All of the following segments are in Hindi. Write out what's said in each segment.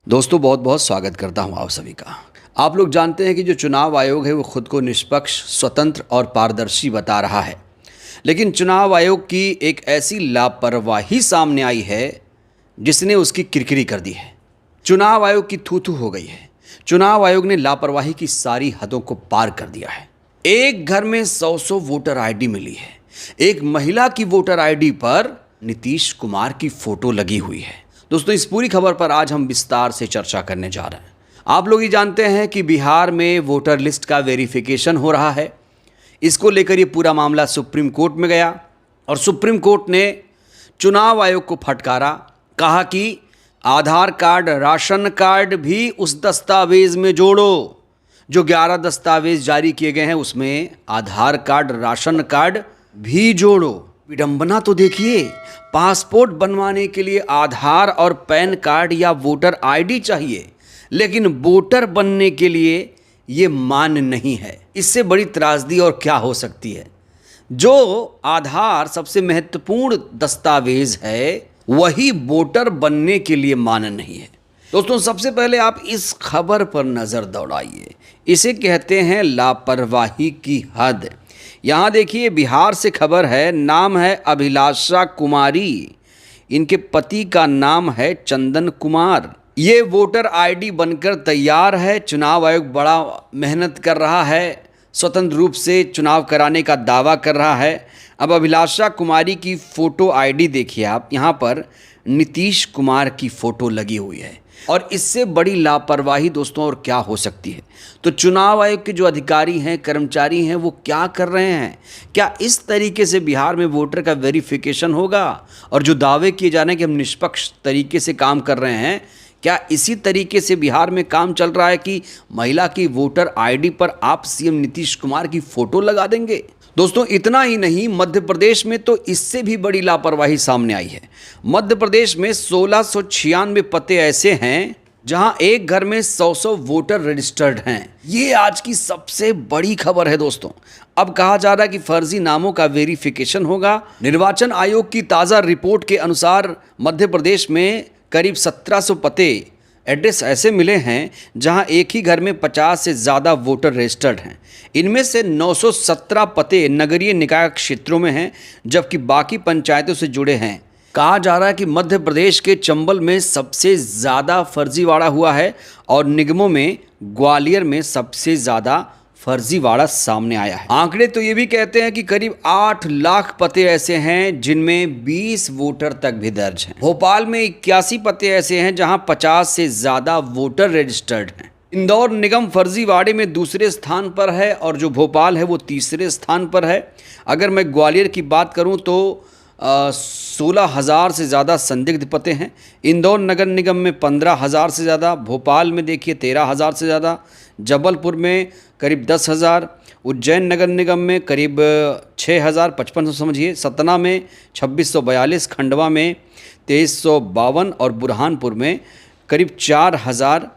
दोस्तों बहुत बहुत स्वागत करता हूं आप सभी का। आप लोग जानते हैं कि जो चुनाव आयोग है वो खुद को निष्पक्ष, स्वतंत्र और पारदर्शी बता रहा है, लेकिन चुनाव आयोग की एक ऐसी लापरवाही सामने आई है जिसने उसकी किरकिरी कर दी है। चुनाव आयोग की थू थू हो गई है। चुनाव आयोग ने लापरवाही की सारी हदों को पार कर दिया है। एक घर में 100 वोटर आईडी मिली है। एक महिला की वोटर आईडी पर नीतीश कुमार की फोटो लगी हुई है। दोस्तों, इस पूरी खबर पर आज हम विस्तार से चर्चा करने जा रहे हैं। आप लोग ये जानते हैं कि बिहार में वोटर लिस्ट का वेरिफिकेशन हो रहा है। इसको लेकर ये पूरा मामला सुप्रीम कोर्ट में गया और सुप्रीम कोर्ट ने चुनाव आयोग को फटकारा। कहा कि आधार कार्ड, राशन कार्ड भी उस दस्तावेज में जोड़ो। जो 11 दस्तावेज जारी किए गए हैं उसमें आधार कार्ड, राशन कार्ड भी जोड़ो। विडंबना तो देखिए, पासपोर्ट बनवाने के लिए आधार और पैन कार्ड या वोटर आईडी चाहिए, लेकिन वोटर बनने के लिए ये मान्य नहीं है। इससे बड़ी त्रासदी और क्या हो सकती है। जो आधार सबसे महत्वपूर्ण दस्तावेज है वही वोटर बनने के लिए मान्य नहीं है। दोस्तों, सबसे पहले आप इस खबर पर नज़र दौड़ाइए। इसे कहते हैं लापरवाही की हद। यहाँ देखिए, बिहार से खबर है। नाम है अभिलाषा कुमारी। इनके पति का नाम है चंदन कुमार। ये वोटर आईडी बनकर तैयार है। चुनाव आयोग बड़ा मेहनत कर रहा है, स्वतंत्र रूप से चुनाव कराने का दावा कर रहा है। अब अभिलाषा कुमारी की फ़ोटो आईडी देखिए आप, यहाँ पर नीतीश कुमार की फ़ोटो लगी हुई है। और इससे बड़ी लापरवाही दोस्तों और क्या हो सकती है। तो चुनाव आयोग के जो अधिकारी हैं, कर्मचारी हैं, वो क्या कर रहे हैं? क्या इस तरीके से बिहार में वोटर का वेरिफिकेशन होगा? और जो दावे किए जा रहे हैं कि हम निष्पक्ष तरीके से काम कर रहे हैं, क्या इसी तरीके से बिहार में काम चल रहा है कि महिला की वोटर आईडी पर आप सीएम नीतीश कुमार की फ़ोटो लगा देंगे? दोस्तों, इतना ही नहीं, मध्य प्रदेश में तो इससे भी बड़ी लापरवाही सामने आई है। मध्य प्रदेश में 1696 पते ऐसे हैं जहां एक घर में 100 वोटर रजिस्टर्ड हैं। ये आज की सबसे बड़ी खबर है दोस्तों। अब कहा जा रहा है कि फर्जी नामों का वेरिफिकेशन होगा। निर्वाचन आयोग की ताज़ा रिपोर्ट के अनुसार मध्य प्रदेश में करीब 1700 पते, एड्रेस ऐसे मिले हैं जहां एक ही घर में 50 से ज़्यादा वोटर रजिस्टर्ड हैं। इनमें से 917 पते नगरीय निकाय क्षेत्रों में हैं, जबकि बाकी पंचायतों से जुड़े हैं। कहा जा रहा है कि मध्य प्रदेश के चंबल में सबसे ज़्यादा फर्जीवाड़ा हुआ है और निगमों में ग्वालियर में सबसे ज़्यादा फर्जीवाड़ा सामने आया है। आंकड़े तो ये भी कहते हैं कि करीब 8 लाख पते ऐसे हैं जिनमें 20 वोटर तक भी दर्ज हैं। भोपाल में 81 पते ऐसे हैं जहां 50 से ज़्यादा वोटर रजिस्टर्ड हैं। इंदौर निगम फर्जीवाड़े में दूसरे स्थान पर है और जो भोपाल है वो तीसरे स्थान पर है। अगर मैं ग्वालियर की बात करूं तो 16,000 से ज़्यादा संदिग्ध पते हैं। इंदौर नगर निगम में 15,000 से ज़्यादा, भोपाल में देखिए 13,000 से ज़्यादा, जबलपुर में करीब 10,000, उज्जैन नगर निगम में करीब 6,000, 5500 समझिए, सतना में 2642, खंडवा में 2352 और बुरहानपुर में करीब 4,000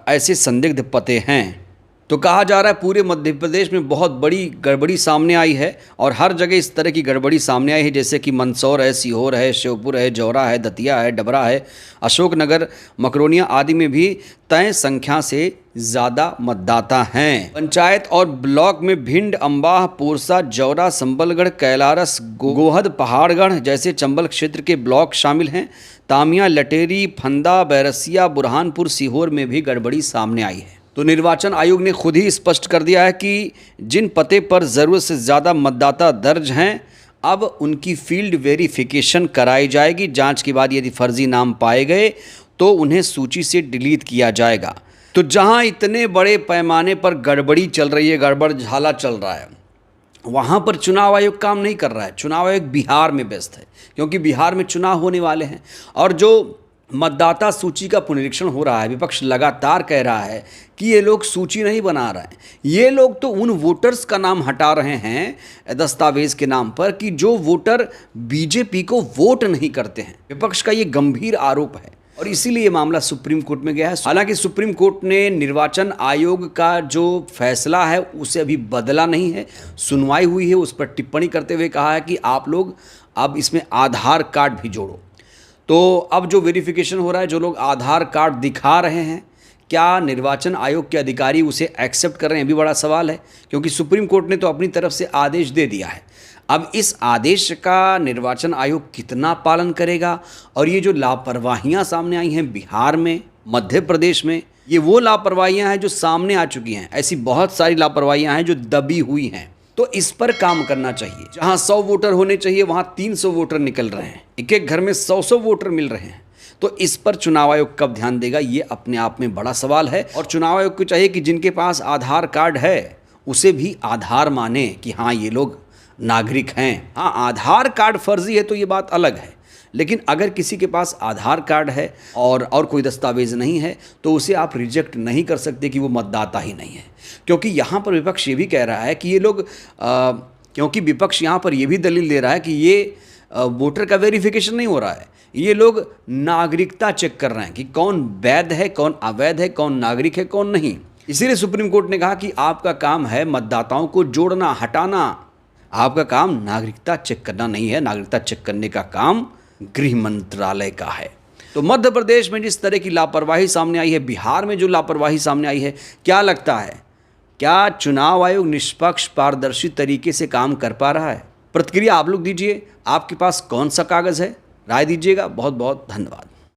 ऐसे संदिग्ध पते हैं। तो कहा जा रहा है पूरे मध्य प्रदेश में बहुत बड़ी गड़बड़ी सामने आई है और हर जगह इस तरह की गड़बड़ी सामने आई है, जैसे कि मंदसौर है, सीहोर है, श्योपुर है, जौरा है, दतिया है, डबरा है, अशोकनगर, मकरोनिया आदि में भी तय संख्या से ज़्यादा मतदाता हैं। पंचायत और ब्लॉक में भिंड, अम्बाह, पोरसा, जौरा, संबलगढ़, कैलारस, गोहद, पहाड़गढ़ जैसे चंबल क्षेत्र के ब्लॉक शामिल हैं। तामिया, लटेरी, फंदा, बैरसिया, बुरहानपुर, सीहोर में भी गड़बड़ी सामने आई है। तो निर्वाचन आयोग ने खुद ही स्पष्ट कर दिया है कि जिन पते पर ज़रूरत से ज़्यादा मतदाता दर्ज हैं, अब उनकी फील्ड वेरिफिकेशन कराई जाएगी। जांच के बाद यदि फर्जी नाम पाए गए तो उन्हें सूची से डिलीट किया जाएगा। तो जहां इतने बड़े पैमाने पर गड़बड़ी चल रही है, गड़बड़ झाला चल रहा है, वहाँ पर चुनाव आयोग काम नहीं कर रहा है। चुनाव आयोग बिहार में व्यस्त है क्योंकि बिहार में चुनाव होने वाले हैं और जो मतदाता सूची का पुनरीक्षण हो रहा है, विपक्ष लगातार कह रहा है कि ये लोग सूची नहीं बना रहे हैं। ये लोग तो उन वोटर्स का नाम हटा रहे हैं दस्तावेज के नाम पर कि जो वोटर बीजेपी को वोट नहीं करते हैं। विपक्ष का ये गंभीर आरोप है और इसीलिए ये मामला सुप्रीम कोर्ट में गया है। हालांकि सुप्रीम कोर्ट ने निर्वाचन आयोग का जो फैसला है उसे अभी बदला नहीं है। सुनवाई हुई है, उस पर टिप्पणी करते हुए कहा है कि आप लोग अब इसमें आधार कार्ड भी जोड़ो। तो अब जो वेरिफिकेशन हो रहा है, जो लोग आधार कार्ड दिखा रहे हैं, क्या निर्वाचन आयोग के अधिकारी उसे एक्सेप्ट कर रहे हैं, भी बड़ा सवाल है। क्योंकि सुप्रीम कोर्ट ने तो अपनी तरफ से आदेश दे दिया है। अब इस आदेश का निर्वाचन आयोग कितना पालन करेगा, और ये जो लापरवाहियां सामने आई हैं बिहार में, मध्य प्रदेश में, ये वो लापरवाहियां हैं जो सामने आ चुकी हैं। ऐसी बहुत सारी लापरवाहियां हैं जो दबी हुई हैं। तो इस पर काम करना चाहिए। जहां 100 वोटर होने चाहिए वहां 300 वोटर निकल रहे हैं, एक एक घर में 100 वोटर मिल रहे हैं। तो इस पर चुनाव आयोग कब ध्यान देगा, ये अपने आप में बड़ा सवाल है। और चुनाव आयोग को चाहिए कि जिनके पास आधार कार्ड है उसे भी आधार माने कि हाँ ये लोग नागरिक हैं। हाँ, आधार कार्ड फर्जी है तो ये बात अलग है, लेकिन अगर किसी के पास आधार कार्ड है और कोई दस्तावेज़ नहीं है तो उसे आप रिजेक्ट नहीं कर सकते कि वो मतदाता ही नहीं है। क्योंकि यहाँ पर विपक्ष ये भी कह रहा है कि ये लोग क्योंकि विपक्ष यहाँ पर ये भी दलील दे रहा है कि ये वोटर का वेरिफिकेशन नहीं हो रहा है, ये लोग नागरिकता चेक कर रहे हैं कि कौन वैध है, कौन अवैध है, कौन नागरिक है, कौन नहीं। इसीलिए सुप्रीम कोर्ट ने कहा कि आपका काम है मतदाताओं को जोड़ना, हटाना। आपका काम नागरिकता चेक करना नहीं है, नागरिकता चेक करने का काम गृह मंत्रालय का है। तो मध्य प्रदेश में जिस तरह की लापरवाही सामने आई है, बिहार में जो लापरवाही सामने आई है, क्या लगता है, क्या चुनाव आयोग निष्पक्ष पारदर्शी तरीके से काम कर पा रहा है? प्रतिक्रिया आप लोग दीजिए। आपके पास कौन सा कागज़ है, राय दीजिएगा। बहुत बहुत धन्यवाद।